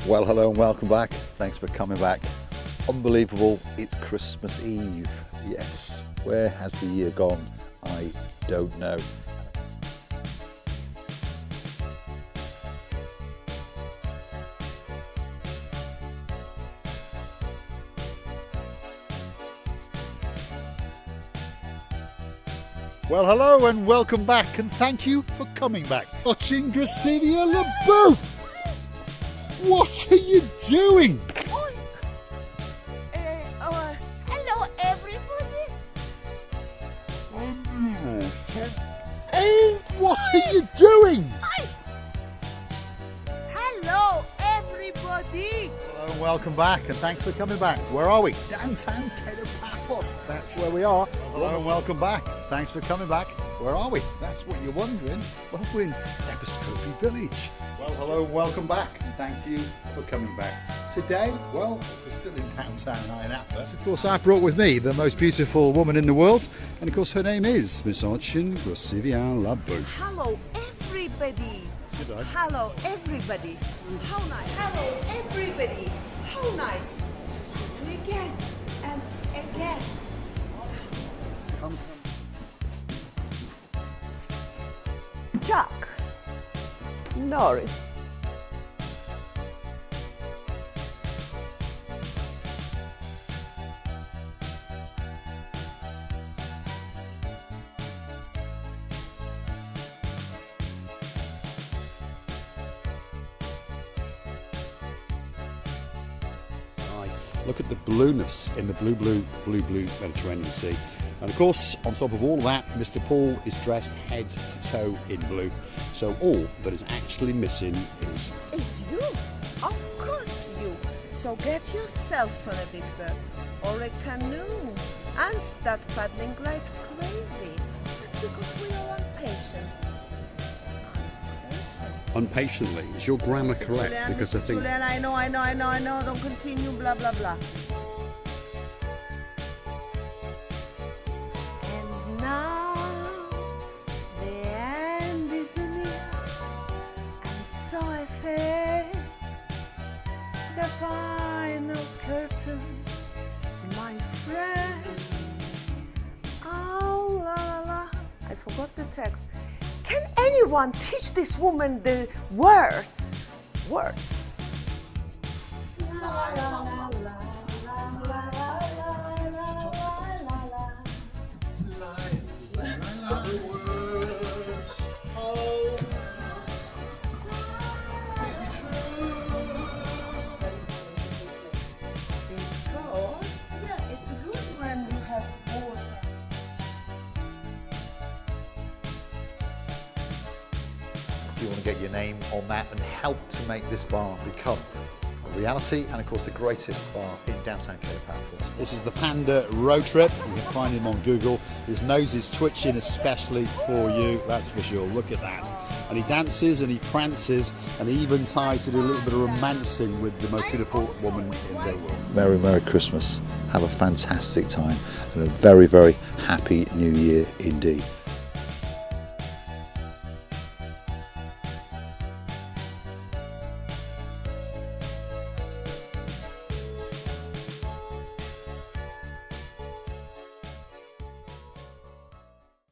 Well, hello and welcome back. Thanks for coming back. Unbelievable, it's Christmas Eve. Yes, where has the year gone? I don't know. Well, hello and welcome back, and thank you for coming back. Watching Gracilia LeBeau. What are you doing? Hello, everybody. What are you doing? Hello, everybody. Hello and welcome back, and thanks for coming back. Where are we? Downtown Paphos. That's where we are. Hello and welcome back. Thanks for coming back. Where are we? That's what you're wondering. Well, we're in Episcopi Village. Well, hello and welcome back, and thank you for coming back. Today, well, we're still in downtown Ironapa. Of course, I brought with me the most beautiful woman in the world, and of course her name is Miss Gracilia LeBeau. Hello, everybody. Good day. Hello, everybody. How nice. Hello, everybody. How nice to see you again and again. Come. Chuck Norris. Look at the blueness in the blue Mediterranean Sea. And of course, on top of all of that, Mr. Paul is dressed head to toe in blue. So all that is actually missing is... It's you. Of course you. So get yourself on a big boat or a canoe and start paddling like crazy. That's because we are impatient. Unpatiently. Is your grammar correct? Julian, Because I think... Julian, I know. Don't continue, blah, blah, blah. And now the end is near, and so I face the final curtain, my friends. Oh, la la la. I forgot the text. Can anyone teach this woman the words? Words. La, la, la, la, la, la, because, yeah, it's good when you have water. If you want to get your name on that and help to make this bar become a reality, and of course the greatest bar in downtown Paphos. This is the Panda road trip. You can find him on Google. His nose is twitching especially for you, that's for sure. Look at that. And he dances and he prances and he even tries to do a little bit of romancing with the most beautiful woman in the world. Merry Christmas. Have a fantastic time and a very happy New Year indeed.